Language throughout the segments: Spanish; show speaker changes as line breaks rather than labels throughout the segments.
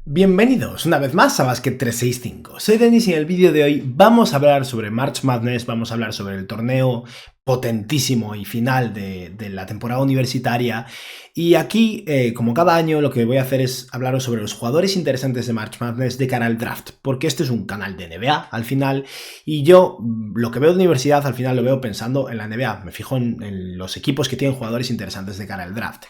Bienvenidos una vez más a Basket 365. Soy Denis y en el vídeo de hoy vamos a hablar sobre March Madness, vamos a hablar sobre el torneo potentísimo y final de la temporada universitaria. Y aquí, como cada año, lo que voy a hacer es hablaros sobre los jugadores interesantes de March Madness de cara al draft, porque este es un canal de NBA al final, y yo lo que veo de universidad al final lo veo pensando en la NBA, me fijo en los equipos que tienen jugadores interesantes de cara al draft.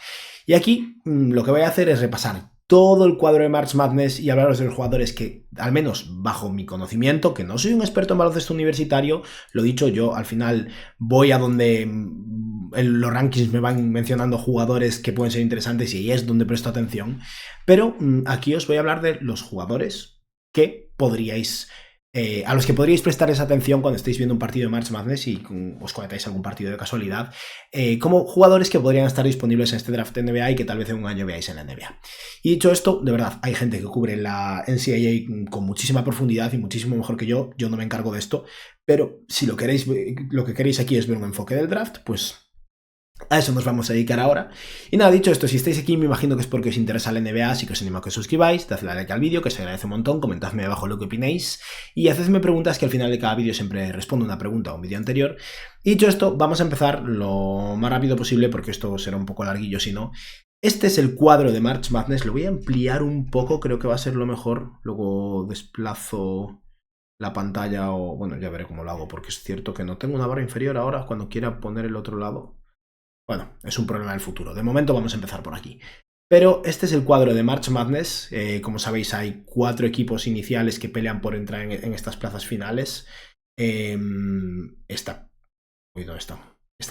Y aquí lo que voy a hacer es repasar todo el cuadro de March Madness y hablaros de los jugadores que, al menos bajo mi conocimiento, que no soy un experto en baloncesto universitario, lo dicho, yo al final voy a donde en los rankings me van mencionando jugadores que pueden ser interesantes y ahí es donde presto atención, pero aquí os voy a hablar de los jugadores que podríais... a los que podríais prestarles atención cuando estéis viendo un partido de March Madness y os conectáis a algún partido de casualidad, como jugadores que podrían estar disponibles en este draft de NBA y que tal vez en un año veáis en la NBA. Y dicho esto, de verdad, hay gente que cubre la NCAA con muchísima profundidad y muchísimo mejor que yo no me encargo de esto, pero si lo que queréis aquí es ver un enfoque del draft, pues... a eso nos vamos a dedicar ahora. Y nada, dicho esto, si estáis aquí me imagino que es porque os interesa la NBA, así que os animo a que os suscribáis, dadle like al vídeo, que se agradece un montón, comentadme abajo lo que opinéis y hacedme preguntas, que al final de cada vídeo siempre respondo una pregunta a un vídeo anterior. Y dicho esto, vamos a empezar lo más rápido posible porque esto será un poco larguillo si no. Este es el cuadro de March Madness, lo voy a ampliar un poco, creo que va a ser lo mejor, luego desplazo la pantalla o... bueno, ya veré cómo lo hago, porque es cierto que no tengo una barra inferior ahora cuando quiera poner el otro lado. Bueno, es un problema del futuro. De momento vamos a empezar por aquí. Pero este es el cuadro de March Madness. Como sabéis, hay 4 equipos iniciales que pelean por entrar en estas plazas finales. Esta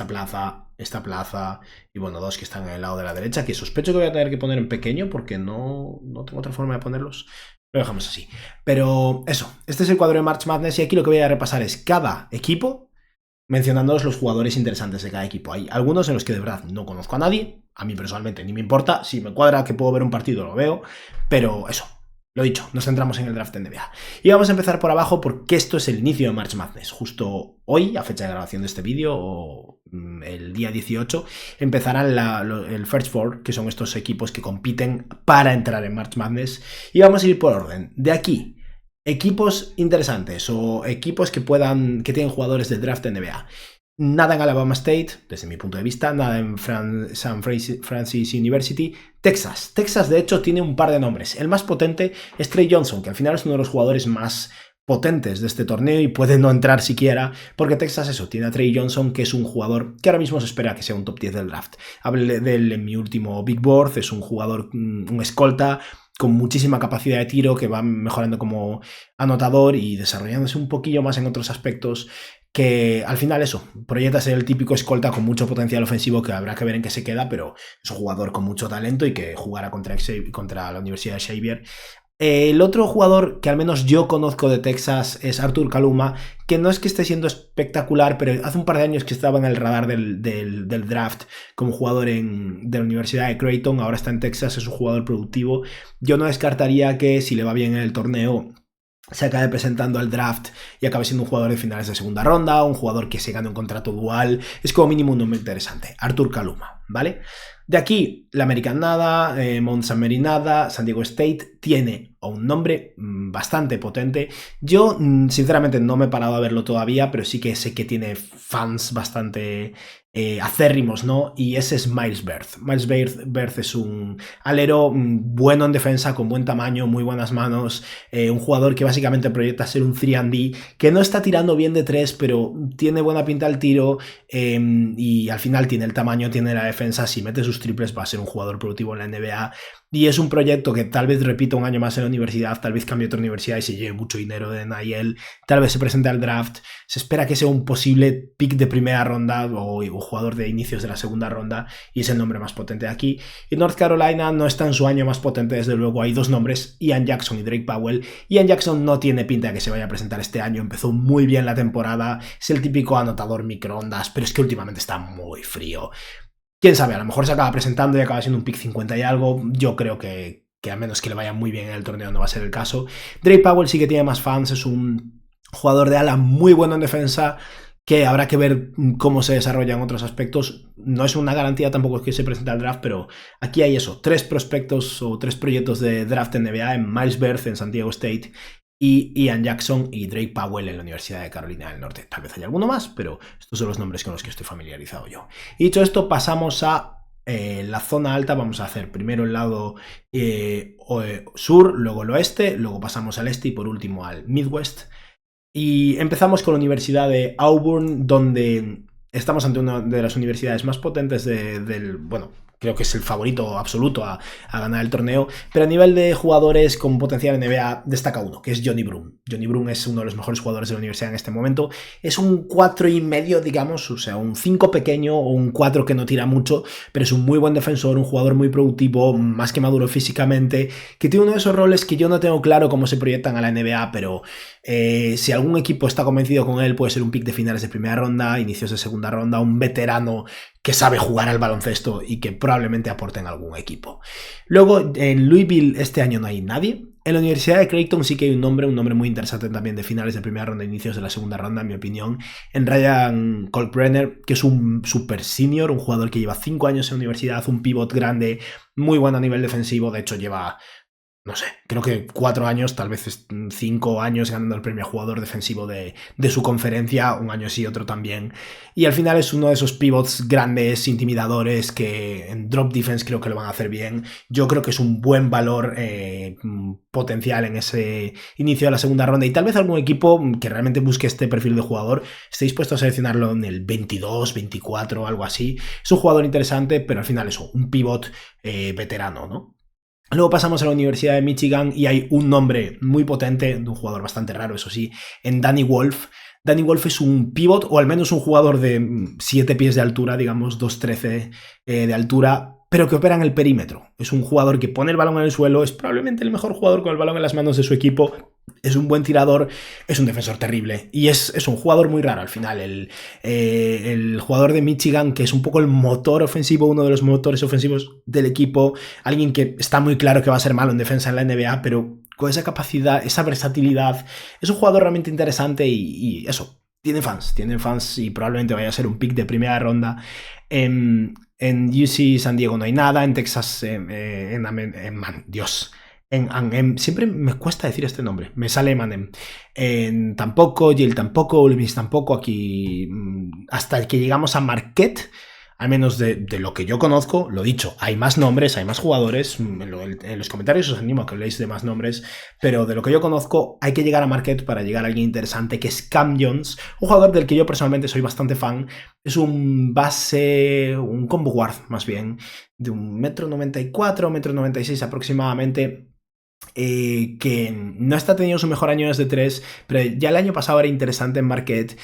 plaza y bueno, 2 que están en el lado de la derecha, que sospecho que voy a tener que poner en pequeño porque no tengo otra forma de ponerlos. Lo dejamos así. Pero eso, este es el cuadro de March Madness y aquí lo que voy a repasar es cada equipo, mencionándoos los jugadores interesantes de cada equipo. Hay algunos en los que de verdad no conozco a nadie, a mí personalmente ni me importa, si me cuadra que puedo ver un partido lo veo, pero eso, lo dicho, nos centramos en el draft de NBA. Y vamos a empezar por abajo porque esto es el inicio de March Madness. Justo hoy, a fecha de grabación de este vídeo, o el día 18, empezarán el First Four, que son estos equipos que compiten para entrar en March Madness, y vamos a ir por orden. De aquí, equipos interesantes o equipos que tienen jugadores del draft de NBA. Nada en Alabama State, desde mi punto de vista, nada en San Francis University. Texas, de hecho, tiene un par de nombres. El más potente es Trey Johnson, que al final es uno de los jugadores más potentes de este torneo y puede no entrar siquiera, porque Texas tiene a Trey Johnson, que es un jugador que ahora mismo se espera que sea un top 10 del draft. Hablé de él en mi último Big Board, es un jugador, un escolta, con muchísima capacidad de tiro, que va mejorando como anotador y desarrollándose un poquillo más en otros aspectos, que al final proyecta ser el típico escolta con mucho potencial ofensivo que habrá que ver en qué se queda, pero es un jugador con mucho talento y que jugará contra la Universidad de Xavier. El otro jugador que al menos yo conozco de Texas es Artur Kaluma, que no es que esté siendo espectacular, pero hace un par de años que estaba en el radar del draft como jugador de la Universidad de Creighton, ahora está en Texas, es un jugador productivo. Yo no descartaría que si le va bien en el torneo se acabe presentando al draft y acabe siendo un jugador de finales de segunda ronda, un jugador que se gane un contrato dual. Es como mínimo un nombre interesante, Artur Kaluma, ¿vale? De aquí, la American nada, Mount St. Mary nada, San Diego State tiene un nombre bastante potente. Yo, sinceramente, no me he parado a verlo todavía, pero sí que sé que tiene fans bastante acérrimos, ¿no? Y ese es Miles Bird. Miles Bird es un alero bueno en defensa, con buen tamaño, muy buenas manos, un jugador que básicamente proyecta ser un 3&D, que no está tirando bien de 3, pero tiene buena pinta al tiro, y al final tiene el tamaño, tiene la defensa. Si mete sus triples va a ser un jugador productivo en la NBA. Y es un proyecto que tal vez repita un año más en la universidad, tal vez cambie a otra universidad y se lleve mucho dinero de NIL, tal vez se presente al draft. Se espera que sea un posible pick de primera ronda o jugador de inicios de la segunda ronda, y es el nombre más potente de aquí. Y North Carolina no está en su año más potente, desde luego. Hay 2 nombres, Ian Jackson y Drake Powell. Ian Jackson no tiene pinta de que se vaya a presentar este año, empezó muy bien la temporada, es el típico anotador microondas, pero es que últimamente está muy frío. Quién sabe, a lo mejor se acaba presentando y acaba siendo un pick 50 y algo. Yo creo que a menos que le vaya muy bien en el torneo no va a ser el caso. Drake Powell sí que tiene más fans, es un jugador de ala muy bueno en defensa, que habrá que ver cómo se desarrollan otros aspectos. No es una garantía tampoco que se presente al draft, pero aquí hay eso, 3 prospectos o 3 proyectos de draft en NBA, en Miles Birth en San Diego State y Ian Jackson y Drake Powell en la Universidad de Carolina del Norte. Tal vez haya alguno más, pero estos son los nombres con los que estoy familiarizado yo. Y dicho esto, pasamos a la zona alta. Vamos a hacer primero el lado sur, luego el oeste, luego pasamos al este y por último al Midwest. Y empezamos con la Universidad de Auburn, donde estamos ante una de las universidades más potentes bueno, creo que es el favorito absoluto a ganar el torneo, pero a nivel de jugadores con potencial en NBA destaca uno, que es Johnny Broome. Johnny Broome es uno de los mejores jugadores de la universidad en este momento. Es un 4,5, digamos, o sea, un 5 pequeño o un 4 que no tira mucho, pero es un muy buen defensor, un jugador muy productivo, más que maduro físicamente, que tiene uno de esos roles que yo no tengo claro cómo se proyectan a la NBA, pero si algún equipo está convencido con él, puede ser un pick de finales de primera ronda, inicios de segunda ronda, un veterano que sabe jugar al baloncesto y que probablemente aporte en algún equipo. Luego, en Louisville este año no hay nadie. En la Universidad de Creighton sí que hay un nombre muy interesante también de finales de primera ronda, inicios de la segunda ronda, en mi opinión, en Ryan Kalkbrenner, que es un super senior, un jugador que lleva 5 años en la universidad, un pivot grande, muy bueno a nivel defensivo, de hecho lleva, no sé, creo que 4 años, tal vez 5 años ganando el premio a jugador defensivo de su conferencia, un año sí, otro también. Y al final es uno de esos pivots grandes, intimidadores, que en drop defense creo que lo van a hacer bien. Yo creo que es un buen valor potencial en ese inicio de la segunda ronda. Y tal vez algún equipo que realmente busque este perfil de jugador esté dispuesto a seleccionarlo en el 22, 24, algo así. Es un jugador interesante, pero al final eso, un pivot veterano, ¿no? Luego pasamos a la Universidad de Michigan y hay un nombre muy potente, de un jugador bastante raro, eso sí, en Danny Wolf. Danny Wolf es un pivot, o al menos un jugador de 7 pies de altura, digamos 2,13 de altura, pero que opera en el perímetro. Es un jugador que pone el balón en el suelo, es probablemente el mejor jugador con el balón en las manos de su equipo, es un buen tirador, es un defensor terrible y es un jugador muy raro al final. El jugador de Michigan, que es un poco el motor ofensivo, uno de los motores ofensivos del equipo, alguien que está muy claro que va a ser malo en defensa en la NBA, pero con esa capacidad, esa versatilidad, es un jugador realmente interesante y eso, tiene fans y probablemente vaya a ser un pick de primera ronda. En UC San Diego no hay nada, en Texas, siempre me cuesta decir este nombre, me sale Emanem. Tampoco, Yale tampoco, Ole Miss tampoco, aquí hasta que llegamos a Marquette, al menos de lo que yo conozco, lo dicho, hay más nombres, hay más jugadores, en los comentarios os animo a que leáis de más nombres, pero de lo que yo conozco hay que llegar a Marquette para llegar a alguien interesante, que es Cam Jones, un jugador del que yo personalmente soy bastante fan. Es un base, un combo guard más bien, de 1,94 m, 1,96 m aproximadamente, que no está teniendo su mejor año desde 3, pero ya el año pasado era interesante en Marquette.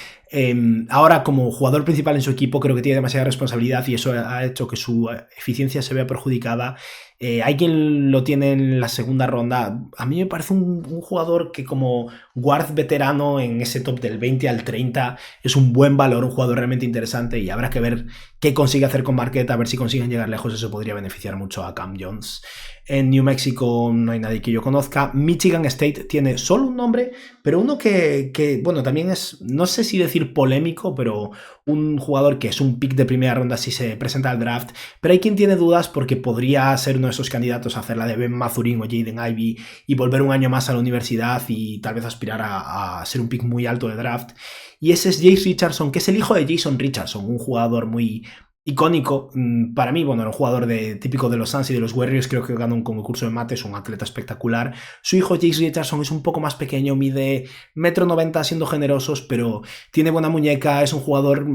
Ahora, como jugador principal en su equipo, creo que tiene demasiada responsabilidad y eso ha hecho que su eficiencia se vea perjudicada. Hay quien lo tiene en la segunda ronda. A mí me parece un jugador que, como guard veterano en ese top del 20 al 30, es un buen valor, un jugador realmente interesante, y habrá que ver qué consigue hacer con Marquette, a ver si consiguen llegar lejos. Eso podría beneficiar mucho a Cam Jones. En New Mexico no hay nadie que yo conozca. Michigan State tiene solo un nombre, pero uno que bueno, también es, no sé si decir polémico, pero un jugador que es un pick de primera ronda si se presenta al draft, pero hay quien tiene dudas porque podría ser uno de esos candidatos a hacer la de Ben Mathurin o Jaden Ivey y volver un año más a la universidad y tal vez aspirar a ser un pick muy alto de draft. Y ese es Jace Richardson, que es el hijo de Jason Richardson, un jugador muy icónico para mí. Bueno, era un jugador típico de los Suns y de los Warriors, creo que ganó un concurso de mates, un atleta espectacular. Su hijo Jace Richardson es un poco más pequeño, mide 1,90 m siendo generosos, pero tiene buena muñeca, es un jugador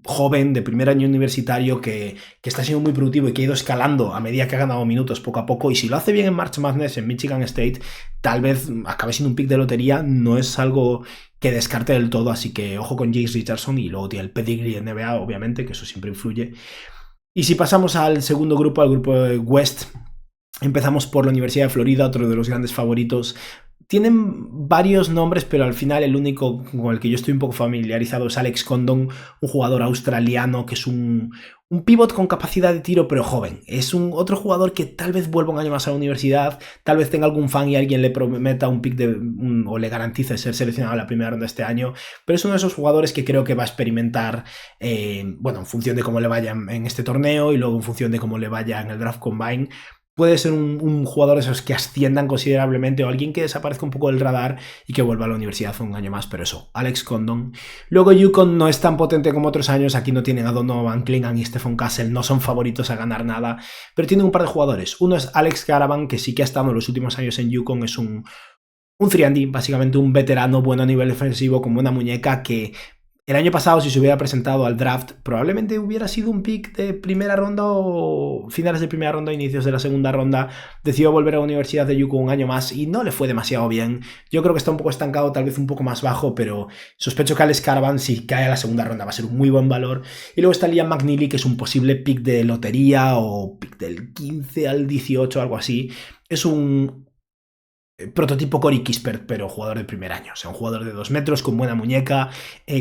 joven de primer año universitario que está siendo muy productivo y que ha ido escalando a medida que ha ganado minutos poco a poco, y si lo hace bien en March Madness en Michigan State, tal vez acabe siendo un pick de lotería. No es algo que descarte del todo, así que ojo con Jace Richardson, y luego tiene el pedigree de NBA, obviamente, que eso siempre influye. Y si pasamos al segundo grupo, al grupo de West, empezamos por la Universidad de Florida, otro de los grandes favoritos. tienen varios nombres, pero al final el único con el que yo estoy un poco familiarizado es Alex Condon, un jugador australiano que es un pivot con capacidad de tiro, pero joven. Es un otro jugador que tal vez vuelva un año más a la universidad, tal vez tenga algún fan y alguien le prometa un pick o le garantice ser seleccionado en la primera ronda este año, pero es uno de esos jugadores que creo que va a experimentar, bueno, en función de cómo le vaya en este torneo y luego en función de cómo le vaya en el draft combine. Puede ser un jugador de esos que asciendan considerablemente o alguien que desaparezca un poco del radar y que vuelva a la universidad un año más, pero eso, Alex Condon. Luego UConn no es tan potente como otros años, aquí no tienen a Donovan Clingan y Stephen Castle, no son favoritos a ganar nada, pero tienen un par de jugadores. Uno es Alex Caravan, que sí que ha estado en los últimos años en UConn, es un 3&D, básicamente un veterano bueno a nivel defensivo, con buena muñeca, que el año pasado, si se hubiera presentado al draft, probablemente hubiera sido un pick de primera ronda o finales de primera ronda, inicios de la segunda ronda. Decidió volver a la Universidad de UConn un año más y no le fue demasiado bien. Yo creo que está un poco estancado, tal vez un poco más bajo, pero sospecho que Alex Caravan, si cae a la segunda ronda, va a ser un muy buen valor. Y luego está Liam McNeely, que es un posible pick de lotería o pick del 15 al 18, algo así. Es un prototipo Corey Kispert, pero jugador de primer año. O sea, un jugador de 2 metros, con buena muñeca,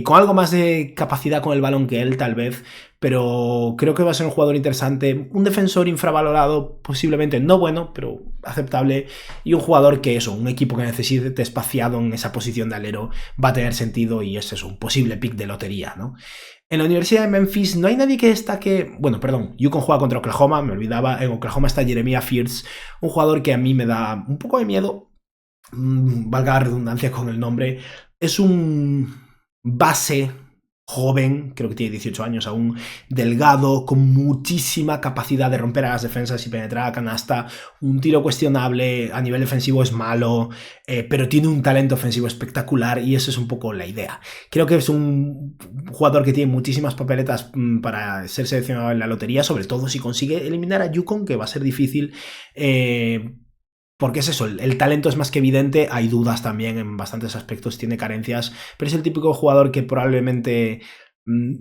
con algo más de capacidad con el balón que él, tal vez, pero creo que va a ser un jugador interesante, un defensor infravalorado, posiblemente no bueno, pero aceptable, y un jugador que eso, un equipo que necesite espaciado en esa posición de alero, va a tener sentido y es eso, un posible pick de lotería, ¿no? En la Universidad de Memphis no hay nadie que destaque. Bueno, perdón, UConn juega contra Oklahoma, me olvidaba. En Oklahoma está Jeremiah Fears, un jugador que a mí me da un poco de miedo, valga la redundancia con el nombre. Es un base joven, creo que tiene 18 años aún, delgado, con muchísima capacidad de romper a las defensas y penetrar a canasta, un tiro cuestionable, a nivel defensivo es malo, pero tiene un talento ofensivo espectacular y esa es un poco la idea. Creo que es un jugador que tiene muchísimas papeletas para ser seleccionado en la lotería, sobre todo si consigue eliminar a UConn, que va a ser difícil, porque es eso, el talento es más que evidente, hay dudas también en bastantes aspectos, tiene carencias, pero es el típico jugador que probablemente,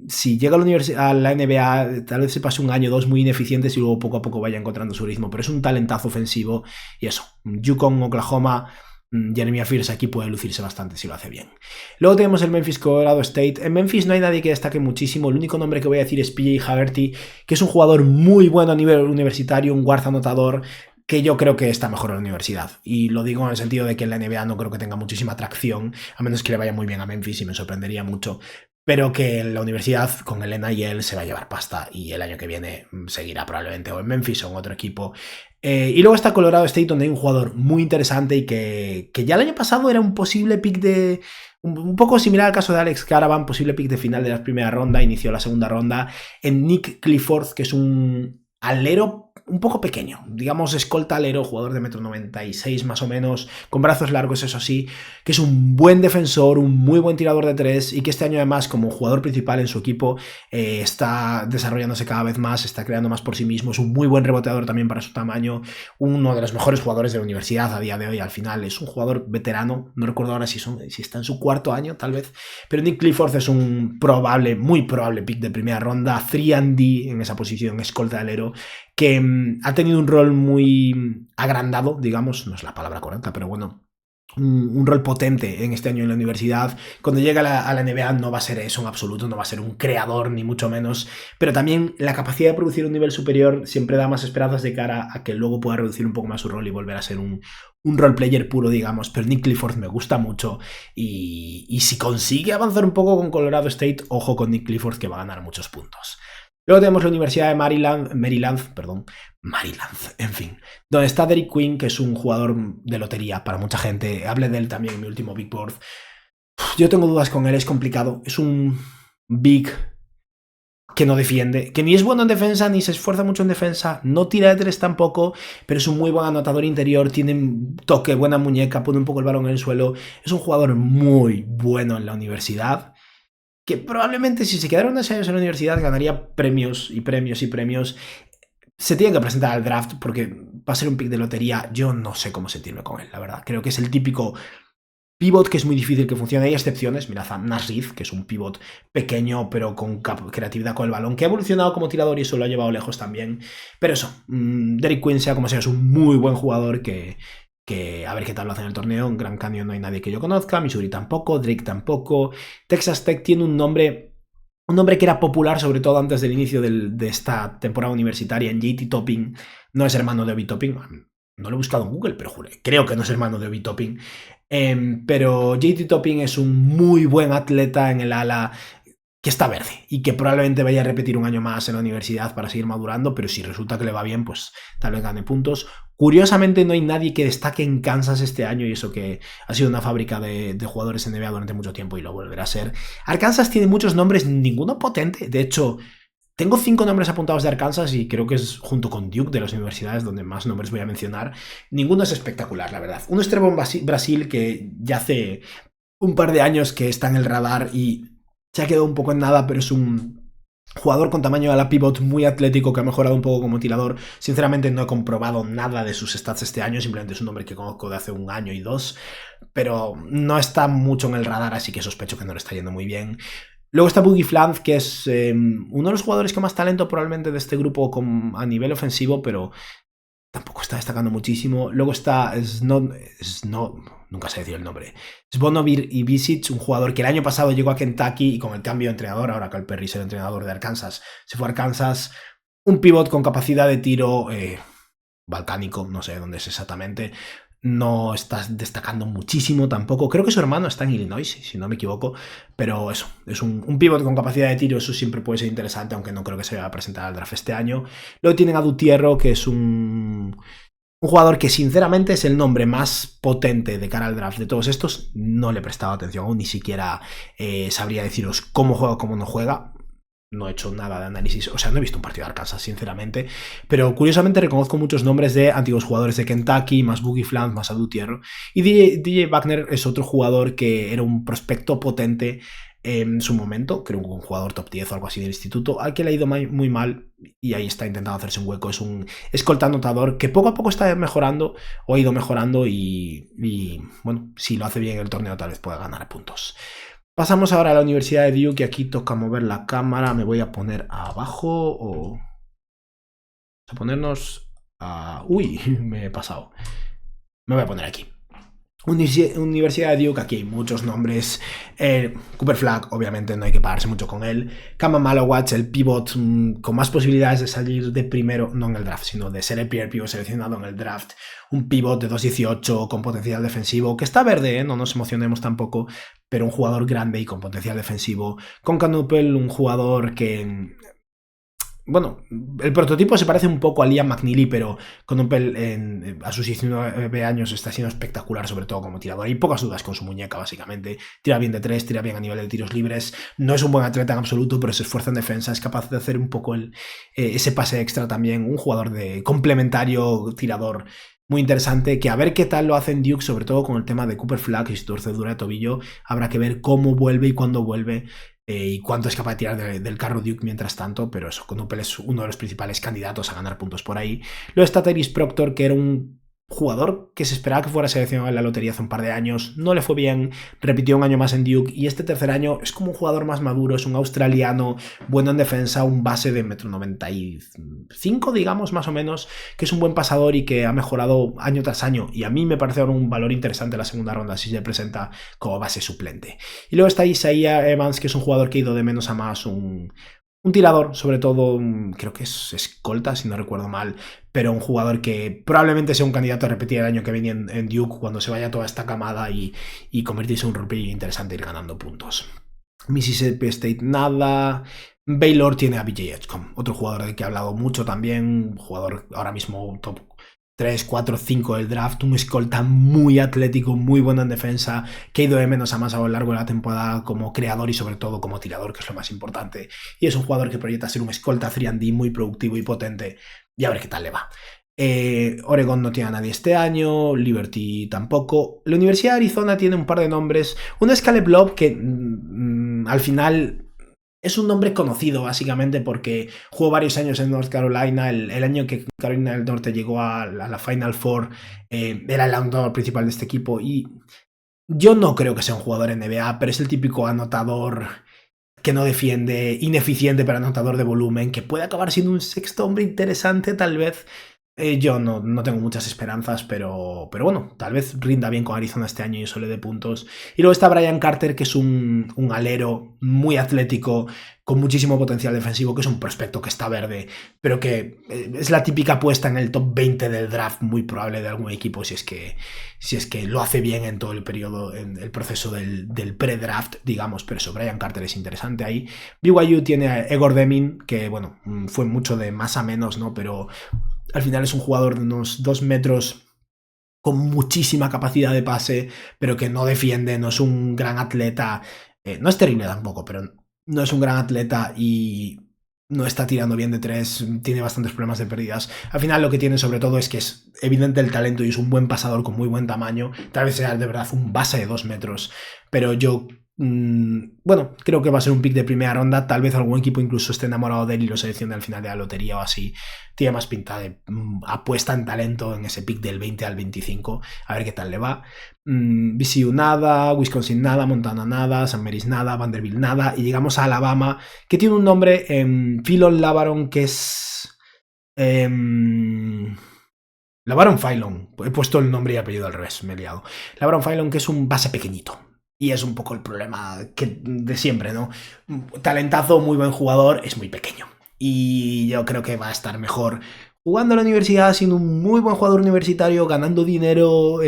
si llega a la NBA, tal vez se pase un año o dos muy ineficientes y luego poco a poco vaya encontrando su ritmo, pero es un talentazo ofensivo y eso, UConn, Oklahoma, Jeremiah Fears aquí puede lucirse bastante si lo hace bien. Luego tenemos el Memphis Colorado State. En Memphis no hay nadie que destaque muchísimo. El único nombre que voy a decir es PJ Haggerty, que es un jugador muy bueno a nivel universitario, un guard anotador, que yo creo que está mejor en la universidad. Y lo digo en el sentido de que en la NBA no creo que tenga muchísima atracción, a menos que le vaya muy bien a Memphis y me sorprendería mucho. Pero que en la universidad con el NIL se va a llevar pasta y el año que viene seguirá probablemente o en Memphis o en otro equipo. Y luego está Colorado State, donde hay un jugador muy interesante y que ya el año pasado era un posible pick de... Un poco similar al caso de Alex Caravan, posible pick de final de la primera ronda, inició la segunda ronda, en Nick Clifford, que es un alero un poco pequeño, digamos escolta alero, jugador de 1,96 m más o menos, con brazos largos, eso sí, que es un buen defensor, un muy buen tirador de 3 y que este año además como jugador principal en su equipo está desarrollándose cada vez más, está creando más por sí mismo, es un muy buen reboteador también para su tamaño, uno de los mejores jugadores de la universidad a día de hoy. Al final es un jugador veterano, no recuerdo ahora si está en su cuarto año tal vez, pero Nick Clifford es un muy probable pick de primera ronda, 3&D en esa posición, escolta alero, que ha tenido un rol muy agrandado, digamos, no es la palabra correcta, pero bueno, un rol potente en este año en la universidad. Cuando llega a la NBA no va a ser eso en absoluto, no va a ser un creador ni mucho menos, pero también la capacidad de producir un nivel superior siempre da más esperanzas de cara a que luego pueda reducir un poco más su rol y volver a ser un role player puro, digamos. Pero Nick Clifford me gusta mucho y si consigue avanzar un poco con Colorado State, ojo con Nick Clifford, que va a ganar muchos puntos. Luego tenemos la Universidad de Maryland, en fin, donde está Derek Quinn, que es un jugador de lotería para mucha gente. Hablé de él también en mi último Big Board. Yo tengo dudas con él, es complicado. Es un big que no defiende, que ni es bueno en defensa, ni se esfuerza mucho en defensa, no tira de 3 tampoco, pero es un muy buen anotador interior, tiene toque, buena muñeca, pone un poco el balón en el suelo. Es un jugador muy bueno en la universidad, que probablemente si se quedara unos años en la universidad ganaría premios y premios y premios. Se tiene que presentar al draft porque va a ser un pick de lotería. Yo no sé cómo sentirme con él, la verdad. Creo que es el típico pivot que es muy difícil que funcione. Hay excepciones. Mirad a Nasrid, que es un pivot pequeño pero con creatividad con el balón, que ha evolucionado como tirador y eso lo ha llevado lejos también. Pero eso, Derek Quinn, sea como sea, es un muy buen jugador que que a ver qué tal lo hace en el torneo. En Grand Canyon no hay nadie que yo conozca, Missouri tampoco, Drake tampoco. Texas Tech tiene un nombre que era popular sobre todo antes del inicio de esta temporada universitaria en JT Topping. No es hermano de Obi Topping, no lo he buscado en Google, pero juré, creo que no es hermano de Obi Topping. Pero JT Topping es un muy buen atleta en el ala que está verde y que probablemente vaya a repetir un año más en la universidad para seguir madurando, pero si resulta que le va bien, pues tal vez gane puntos. Curiosamente no hay nadie que destaque en Kansas este año, y eso que ha sido una fábrica de jugadores NBA durante mucho tiempo y lo volverá a ser. Arkansas tiene muchos nombres, ninguno potente. De hecho, tengo 5 nombres apuntados de Arkansas y creo que es junto con Duke de las universidades donde más nombres voy a mencionar. Ninguno es espectacular, la verdad. Uno es Trevon Brasil, que ya hace un par de años que está en el radar y se ha quedado un poco en nada, pero es un jugador con tamaño a la pivot muy atlético que ha mejorado un poco como tirador. Sinceramente no he comprobado nada de sus stats este año, simplemente es un nombre que conozco de hace un año y 2, pero no está mucho en el radar, así que sospecho que no le está yendo muy bien. Luego está Boogie Flanz, que es uno de los jugadores con más talento probablemente de este grupo a nivel ofensivo, pero tampoco está destacando muchísimo. Luego está nunca sé decir el nombre. Svonovir Ivisic, un jugador que el año pasado llegó a Kentucky y con el cambio de entrenador, ahora Calipari es el entrenador de Arkansas, se fue a Arkansas. Un pivot con capacidad de tiro balcánico, no sé dónde es exactamente. No está destacando muchísimo tampoco. Creo que su hermano está en Illinois, si no me equivoco. Pero eso, es un pivot con capacidad de tiro. Eso siempre puede ser interesante, aunque no creo que se vaya a presentar al draft este año. Luego tienen a Dutierro, que es un jugador que sinceramente es el nombre más potente de cara al draft de todos estos. No le he prestado atención aún, ni siquiera sabría deciros cómo juega o cómo no juega. No he hecho nada de análisis, o sea, no he visto un partido de Arkansas, sinceramente, pero curiosamente reconozco muchos nombres de antiguos jugadores de Kentucky, más Boogie Flanz, más Adu Tierro, y DJ Wagner es otro jugador que era un prospecto potente en su momento, creo que un jugador top 10 o algo así del instituto, al que le ha ido muy mal, y ahí está intentando hacerse un hueco. Es un escolta anotador que poco a poco está mejorando, o ha ido mejorando, y bueno, si lo hace bien en el torneo tal vez pueda ganar puntos. Pasamos ahora a la Universidad de Duke y aquí toca mover la cámara. Me voy a poner abajo o... a ponernos a... Uy, me he pasado. Me voy a poner aquí. Universidad de Duke, aquí hay muchos nombres. Cooper Flagg, obviamente no hay que pararse mucho con él. Kama Malowatz, el pivot con más posibilidades de salir de primero, no en el draft, sino de ser el primer pivot seleccionado en el draft. Un pivot de 2'18 con potencial defensivo, que está verde, no nos emocionemos tampoco, pero un jugador grande y con potencial defensivo. Con Canupel, un jugador que... Bueno, el prototipo se parece un poco a Liam McNeely, pero Canupel a sus 19 años está siendo espectacular, sobre todo como tirador. Hay pocas dudas con su muñeca, básicamente. Tira bien de 3, tira bien a nivel de tiros libres. No es un buen atleta en absoluto, pero se esfuerza en defensa. Es capaz de hacer un poco ese pase extra también. Un jugador de complementario, tirador muy interesante, que a ver qué tal lo hace en Duke, sobre todo con el tema de Cooper Flagg y su torcedura de tobillo. Habrá que ver cómo vuelve y cuándo vuelve y cuánto es capaz de tirar del carro Duke mientras tanto, pero eso, Canupel es uno de los principales candidatos a ganar puntos por ahí. Luego está Tyrese Proctor, que era un jugador que se esperaba que fuera seleccionado en la lotería hace un par de años, no le fue bien, repitió un año más en Duke y este tercer año es como un jugador más maduro, es un australiano, bueno en defensa, un base de 1,95 m, digamos, más o menos, que es un buen pasador y que ha mejorado año tras año, y a mí me parece ahora un valor interesante en la segunda ronda si se presenta como base suplente. Y luego está Isaiah Evans, que es un jugador que ha ido de menos a más, un tirador, sobre todo, creo que es escolta, si no recuerdo mal, pero un jugador que probablemente sea un candidato a repetir el año que viene en Duke cuando se vaya toda esta camada y convertirse en un rookie interesante, ir ganando puntos. Mississippi State nada. Baylor tiene a BJ Edgecombe, otro jugador del que he hablado mucho también, jugador ahora mismo top 3, 4, 5 del draft, un escolta muy atlético, muy bueno en defensa, que ha ido de menos a más a lo largo de la temporada como creador y sobre todo como tirador, que es lo más importante. Y es un jugador que proyecta ser un escolta 3&D muy productivo y potente, y a ver qué tal le va. Oregon no tiene a nadie este año, Liberty tampoco. La Universidad de Arizona tiene un par de nombres. Uno es Caleb Love, que al final... es un nombre conocido básicamente porque jugó varios años en North Carolina. El año que Carolina del Norte llegó a la Final Four, era el anotador principal de este equipo. Y yo no creo que sea un jugador NBA, pero es el típico anotador que no defiende, ineficiente pero anotador de volumen, que puede acabar siendo un sexto hombre interesante tal vez. Yo no tengo muchas esperanzas, pero bueno, tal vez rinda bien con Arizona este año y eso le dé puntos. Y luego está Brian Carter, que es un alero muy atlético, con muchísimo potencial defensivo, que es un prospecto que está verde, pero que es la típica apuesta en el top 20 del draft, muy probable de algún equipo, si es que lo hace bien en todo el periodo, en el proceso del pre-draft, digamos. Pero eso, Brian Carter es interesante ahí. BYU tiene a Egor Demin, que bueno, fue mucho de más a menos, ¿no? Pero al final es un jugador de unos 2 metros con muchísima capacidad de pase, pero que no defiende, no es un gran atleta, no es terrible tampoco, pero no es un gran atleta y no está tirando bien de tres, tiene bastantes problemas de pérdidas. Al final lo que tiene sobre todo es que es evidente el talento y es un buen pasador con muy buen tamaño, tal vez sea de verdad un base de 2 metros, pero yo bueno, creo que va a ser un pick de primera ronda. Tal vez algún equipo incluso esté enamorado de él y lo seleccione al final de la lotería o así. Tiene más pinta de apuesta en talento en ese pick del 20 al 25. A ver qué tal le va. VCU nada, Wisconsin nada, Montana nada, San Mary's nada, Vanderbilt nada. Y llegamos a Alabama, que tiene un nombre en Philon Lavaron, que es... Lavaron Philon. He puesto el nombre y apellido al revés, me he liado. Lavaron Philon, que es un base pequeñito. Y es un poco el problema de siempre, ¿no? Talentazo, muy buen jugador, es muy pequeño. Y yo creo que va a estar mejor jugando en la universidad, siendo un muy buen jugador universitario, ganando dinero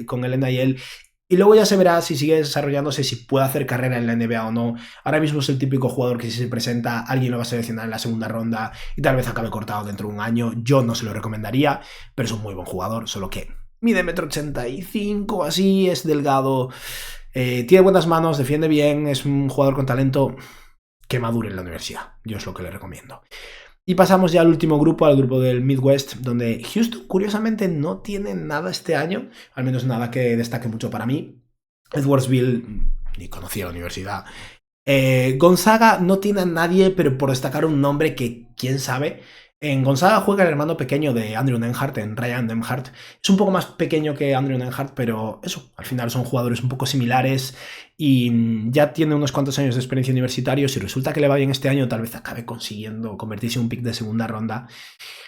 con el NIL. Y luego ya se verá si sigue desarrollándose, si puede hacer carrera en la NBA o no. Ahora mismo es el típico jugador que si se presenta, alguien lo va a seleccionar en la segunda ronda y tal vez acabe cortado dentro de un año. Yo no se lo recomendaría, pero es un muy buen jugador, solo que mide 1,85 m o así, es delgado. Tiene buenas manos, defiende bien, es un jugador con talento que madure en la universidad. Yo es lo que le recomiendo. Y pasamos ya al último grupo, al grupo del Midwest, donde Houston, curiosamente, no tiene nada este año, al menos nada que destaque mucho para mí. Edwardsville, ni conocía la universidad. Gonzaga no tiene a nadie, pero por destacar un nombre que quién sabe. En Gonzaga juega el hermano pequeño de Andrew Nembhard, en Ryan Nembhard. Es un poco más pequeño que Andrew Nembhard, pero eso, al final son jugadores un poco similares y ya tiene unos cuantos años de experiencia universitaria. Si resulta que le va bien este año, tal vez acabe consiguiendo convertirse en un pick de segunda ronda.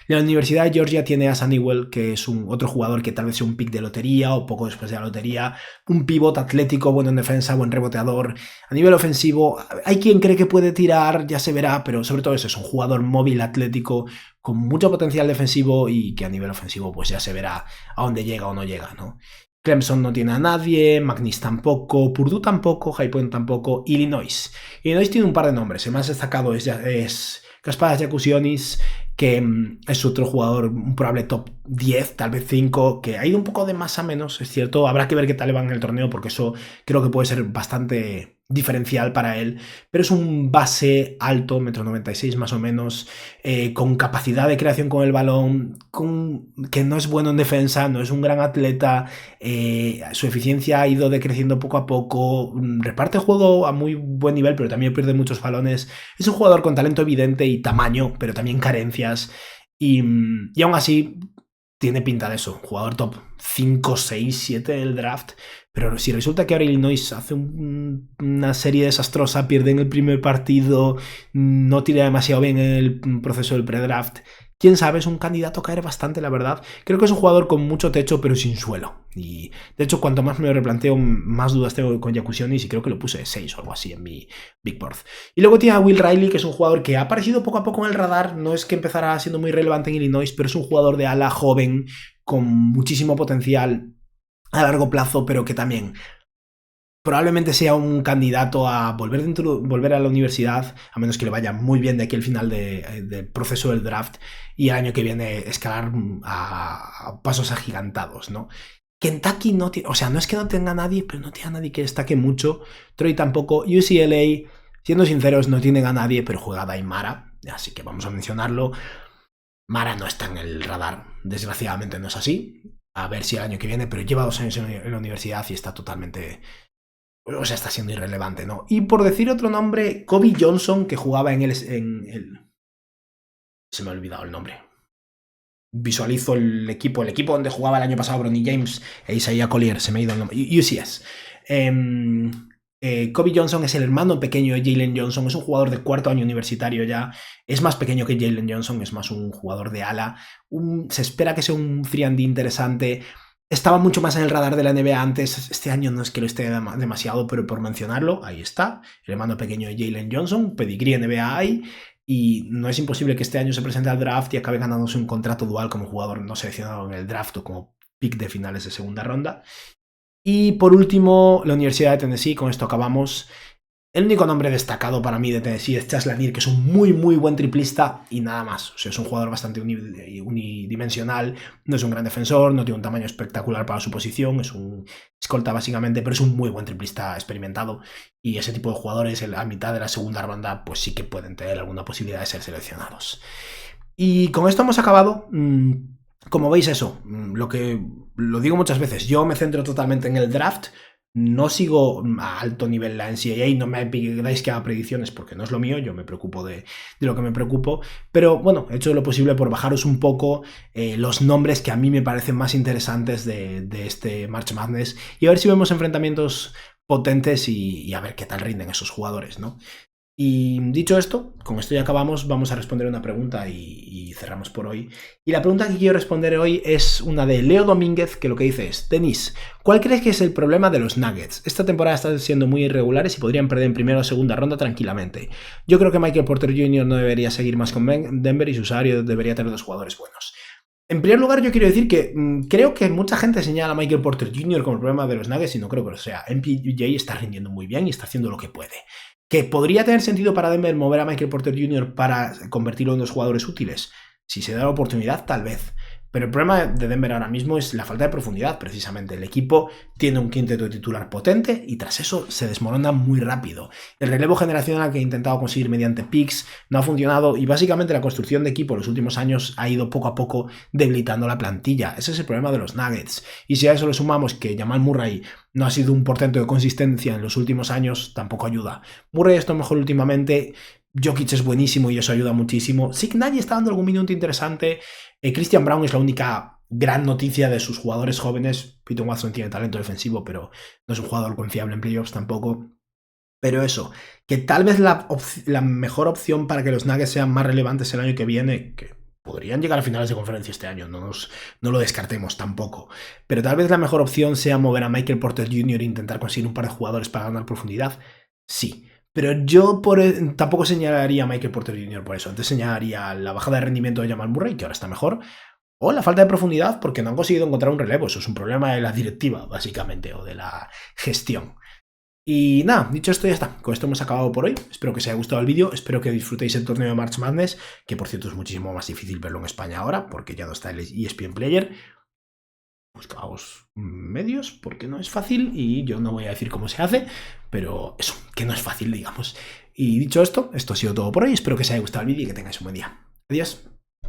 La Universidad de Georgia tiene a Sanniwell, que es otro jugador que tal vez sea un pick de lotería o poco después de la lotería. Un pivot atlético, bueno en defensa, buen reboteador. A nivel ofensivo, hay quien cree que puede tirar, ya se verá, pero sobre todo eso, es un jugador móvil, atlético, con mucho potencial defensivo y que a nivel ofensivo pues ya se verá a dónde llega o no llega, ¿no? Clemson no tiene a nadie, McNeese tampoco, Purdue tampoco, High Point tampoco, Illinois. Illinois tiene un par de nombres, el más destacado es Kasparas Jakusionis, que es otro jugador, un probable top 10, tal vez 5, que ha ido un poco de más a menos, es cierto. Habrá que ver qué tal le va en el torneo, porque eso creo que puede ser bastante diferencial para él. Pero es un base alto, 1,96 m más o menos, con capacidad de creación con el balón, que no es bueno en defensa, no es un gran atleta. Su eficiencia ha ido decreciendo poco a poco. Reparte el juego a muy buen nivel, pero también pierde muchos balones. Es un jugador con talento evidente y tamaño, pero también carencias. Y aún así tiene pinta de eso, jugador top 5, 6, 7 del draft. Pero si resulta que ahora Illinois hace una serie desastrosa, pierde en el primer partido, no tira demasiado bien en el proceso del pre-draft, quién sabe, es un candidato a caer bastante, la verdad. Creo que es un jugador con mucho techo, pero sin suelo. Y de hecho, cuanto más me lo replanteo, más dudas tengo con Jakusionis y creo que lo puse de 6 o algo así en mi Big Board. Y luego tiene a Will Riley, que es un jugador que ha aparecido poco a poco en el radar. No es que empezara siendo muy relevante en Illinois, pero es un jugador de ala joven con muchísimo potencial a largo plazo, pero que también probablemente sea un candidato a volver a la universidad, a menos que le vaya muy bien de aquí al final del proceso del draft y el año que viene escalar a pasos agigantados, ¿no? Kentucky no tiene, o sea, no es que no tenga nadie, pero no tiene a nadie que destaque mucho. Troy tampoco. UCLA, siendo sinceros, no tienen a nadie, pero juega Daimara, así que vamos a mencionarlo. Mara no está en el radar, desgraciadamente no es así. A ver si el año que viene, pero lleva 2 años en la universidad y está totalmente... O sea, está siendo irrelevante, ¿no? Y por decir otro nombre, Kobe Johnson, que jugaba en el... Se me ha olvidado el nombre. Visualizo el equipo donde jugaba el año pasado Bronny James e Isaiah Collier, se me ha ido el nombre. UCS. Kobe Johnson es el hermano pequeño de Jalen Johnson, es un jugador de cuarto año universitario ya, es más pequeño que Jalen Johnson, es más un jugador de ala, se espera que sea un 3&D interesante. Estaba mucho más en el radar de la NBA antes, este año no es que lo esté demasiado, pero por mencionarlo, ahí está, el hermano pequeño de Jalen Johnson, pedigrí NBA hay, y no es imposible que este año se presente al draft y acabe ganándose un contrato dual como jugador no seleccionado en el draft o como pick de finales de segunda ronda. Y por último, la Universidad de Tennessee, con esto acabamos. El único nombre destacado para mí de Tennessee es Chas Lanier, que es un muy buen triplista y nada más. O sea, es un jugador bastante unidimensional, no es un gran defensor, no tiene un tamaño espectacular para su posición, es un escolta básicamente, pero es un muy buen triplista experimentado. Y ese tipo de jugadores a mitad de la segunda ronda, pues sí que pueden tener alguna posibilidad de ser seleccionados. Y con esto hemos acabado. Como veis eso, lo digo muchas veces, yo me centro totalmente en el draft, no sigo a alto nivel la NCAA, no me pidáis que haga predicciones porque no es lo mío, yo me preocupo de lo que me preocupo, pero bueno, he hecho lo posible por bajaros un poco los nombres que a mí me parecen más interesantes de este March Madness y a ver si vemos enfrentamientos potentes y a ver qué tal rinden esos jugadores, ¿no? Y dicho esto, con esto ya acabamos, vamos a responder una pregunta y cerramos por hoy. Y la pregunta que quiero responder hoy es una de Leo Domínguez, que lo que dice es: Denis, ¿cuál crees que es el problema de los Nuggets? Esta temporada están siendo muy irregulares y podrían perder en primera o segunda ronda tranquilamente. Yo creo que Michael Porter Jr. no debería seguir más con Denver y su salario debería tener dos jugadores buenos. En primer lugar, yo quiero decir que creo que mucha gente señala a Michael Porter Jr. como el problema de los Nuggets y no creo que lo sea. MPJ está rindiendo muy bien y está haciendo lo que puede. ¿Que podría tener sentido para Denver mover a Michael Porter Jr. para convertirlo en dos jugadores útiles? Si se da la oportunidad, tal vez. Pero el problema de Denver ahora mismo es la falta de profundidad, precisamente. El equipo tiene un quinteto titular potente y tras eso se desmorona muy rápido. El relevo generacional que he intentado conseguir mediante picks no ha funcionado y básicamente la construcción de equipo en los últimos años ha ido poco a poco debilitando la plantilla. Ese es el problema de los Nuggets. Y si a eso le sumamos que Jamal Murray no ha sido un portento de consistencia en los últimos años, tampoco ayuda. Murray está mejor últimamente. Jokic es buenísimo y eso ayuda muchísimo. Sig Nagy está dando algún minuto interesante. Christian Braun es la única gran noticia de sus jugadores jóvenes. Peyton Watson tiene talento defensivo, pero no es un jugador confiable en playoffs tampoco. Pero eso, que tal vez la mejor opción para que los Nuggets sean más relevantes el año que viene, que podrían llegar a finales de conferencia este año, no lo descartemos tampoco. Pero tal vez la mejor opción sea mover a Michael Porter Jr. e intentar conseguir un par de jugadores para ganar profundidad. Sí. Pero yo tampoco señalaría a Michael Porter Jr. por eso. Antes señalaría la bajada de rendimiento de Jamal Murray, que ahora está mejor, o la falta de profundidad porque no han conseguido encontrar un relevo. Eso es un problema de la directiva, básicamente, o de la gestión. Y nada, dicho esto ya está. Con esto hemos acabado por hoy. Espero que os haya gustado el vídeo. Espero que disfrutéis el torneo de March Madness, que por cierto es muchísimo más difícil verlo en España ahora, porque ya no está el ESPN Player. Buscaos medios porque no es fácil y yo no voy a decir cómo se hace, pero eso, que no es fácil, digamos. Y dicho esto ha sido todo por hoy. Espero que os haya gustado el vídeo y que tengáis un buen día. Adiós.